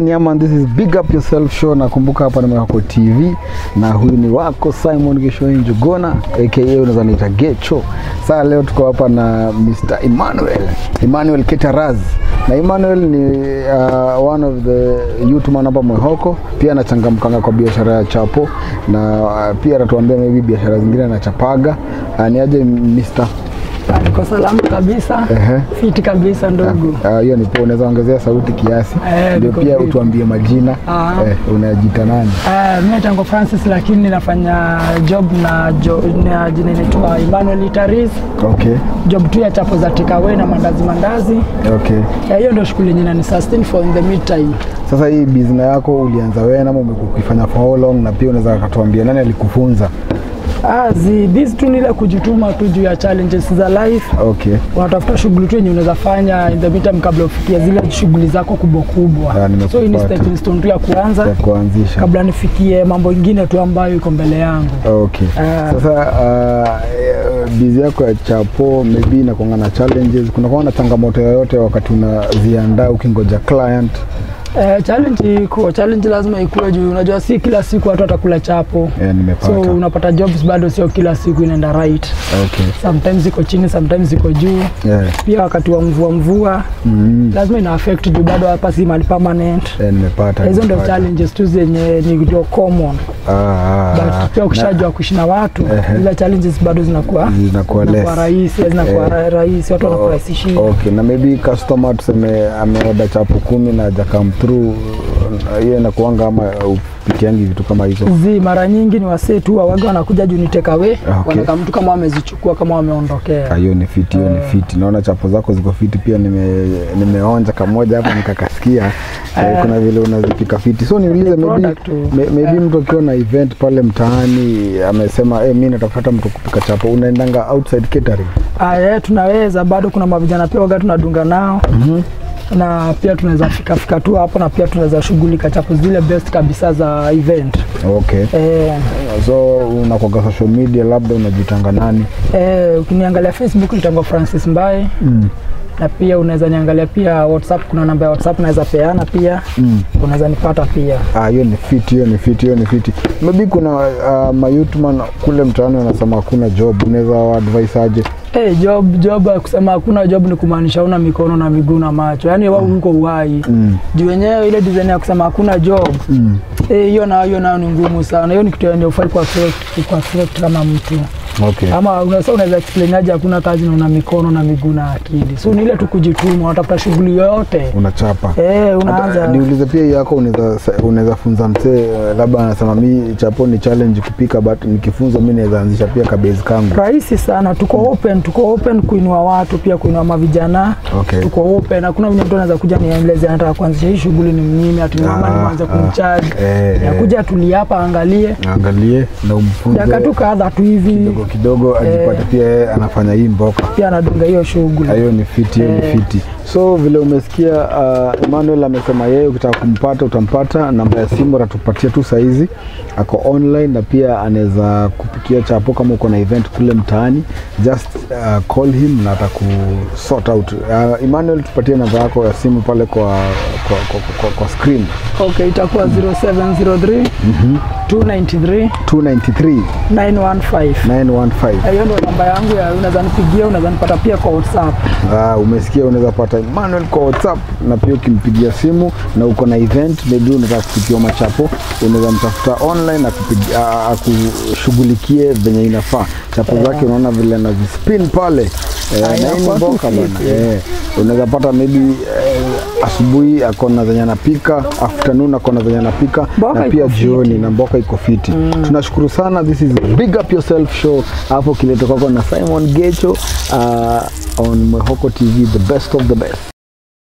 Yaman, this is Big Up Yourself Show. Nakumbuka hapa ni Mwehoko TV na huyu ni wako Simon Gesho Njugona aka unaweza niita Gecho. Sasa leo tuko hapa na Mr. Emmanuel Ketaraz. Na Emmanuel ni one of the YouTuber hapa Mwehoko, pia anachangamkanga kwa biashara ya chapo na pia atatuambia maybe biashara zingine anachapaga. Ni aje Mr. Niko salama kabisa. Fiti kabisa ndugu. Hiyo ni poa, unaweza ongezea sauti kiasi. Ndio pia utuambie majina. Unajiita nani? Mimi naitwa Francis lakini ninafanya job na jina inaitwa Emmanuel Ketaraz. Okay. Job tu ya chapo za takeaway na mandazi. Okay. Hiyo ndio shughuli nyingine ni sustain for in the meantime. Sasa hii business yako ulianza wewe na umekufanya for how long, na pia unaweza kutuambia nani alikufunza? This tu ni ile kujituma tu juu ya challenges za life. Okay. Unatafuta shughuli tu yenye unaweza fanya in the meantime kabla ufikie zile shughuli zako kubwa. So hii ni stepping stone tu ya kuanzisha kabla nifikie mambo mengine tu ambayo iko mbele yangu. Okay. Sasa busy yako ya chapo maybe inakuwa na challenges, kuna na changamoto yoyote wakati unaziandaa ukingoja client? Challenge lazima ikue juu unajua si kila siku watu watakula chapo. Nimepata. So unapata jobs bado sio kila siku inaenda right. Okay. Sometimes iko chini, sometimes iko juu. Pia wakati wa mvua lazima ina affect juu bado hapa si mali permanent. Nimepata. Hizo ndio challenges tu zenye ni common. But pia ukishajua kuishi na watu, hizo challenges bado zinakuwa rahisi, rahisi watu wanafurahisha. Okay, na maybe customer tuseme ameorder chapo 10 na hajakam through, hiyo inakuanga ama upikiangi vitu kama hizo? Mara nyingi ni wasee tu waga wanakuja juu ni takeaway. Wanaka mtu kama wamezichukua kama wameondokea. Hiyo ni fiti, hiyo ni fiti. Naona chapo zako ziko fiti pia, nimeonja kamoja hapa nikakasikia. Kuna vile unazipika fiti. So niulize maybe mtu akiwa na event pale mtaani amesema mimi natafuta mtu kupika chapo, unaendanga outside catering? Tunaweza, bado kuna mavijana pia waga tunadunga nao. Na pia tunaweza fika tu hapo, na pia tunaweza shughulika chapo zile best kabisa za event. Okay. So unakuwa social media labda unajitanga nani? Ukiniangalia Facebook nitangwa Francis Mbae. Na pia unaweza niangalia pia WhatsApp, kuna namba ya WhatsApp naweza peana pia. Unaweza nipata pia. Hiyo ni fiti. Maybe kuna YouTuber kule mtaani wanasema hakuna job, unaweza advise aje? Job kusema hakuna job ni kumaanisha una mikono na miguu na macho. Yaani wao uko uhai. Juu wenyewe ile design ya kusema hakuna job. Hiyo nayo ni ngumu sana. Hiyo ni kitu ndio ufai kwa affect kama mtu. Okay. Ama unaweza explain aje hakuna kazi na una mikono na miguu na akili. So ni ile tu kujituma, unatafuta shughuli yoyote unachapa. Unaanza. Niulize pia yako unaweza funza mzee labda anasema mimi chapo ni challenge kupika, but nikifunza mimi naweza anzisha pia kabezi kangu. Rahisi sana, tuko open kuinua watu, pia kuinua mavijana. Okay. Tuko open, hakuna mtu anaweza kuja nieleze anataka kuanzisha hii shughuli ni mimi ati mama nianze kumcharge. Yakuja tuliapa angalie na umfunze. Dakika kadha tu hivi kidogo ajipate pia anafanya hii mboka. Pia anadunga hiyo shughuli. Hiyo ni fiti, So vile umesikia Emmanuel amesema yeye ukitaka kumpata utampata, namba ya simu atatupatia tu saizi. Ako online na pia anaweza kupikia chapo kama uko na event kule mtaani. Just call him na atakusort out. Emmanuel tupatie namba yako ya simu pale kwa screen. Okay, itakuwa 0703 293 915. Hiyo ndio namba yangu, unaweza nipigia, unaweza nipata pia kwa WhatsApp. Umesikia, unaweza pata Emmanuel kwa WhatsApp, na pia ukimpigia simu na uko na event maybe unataka kupikia machapo, unaweza mtafuta online na kushughulikie venye inafaa. Chapo zake unaona vile anazispin pale. Na hii mboka bana. Unaweza pata maybe asubuhi akona zenye anapika, afternoon akona zenye anapika, na pia jioni na mboka iko fiti. Tunashukuru sana. This is Big Up Yourself Show. Hapo kileto kwako na Simon Gecho on Mwehoko TV, the best of the best.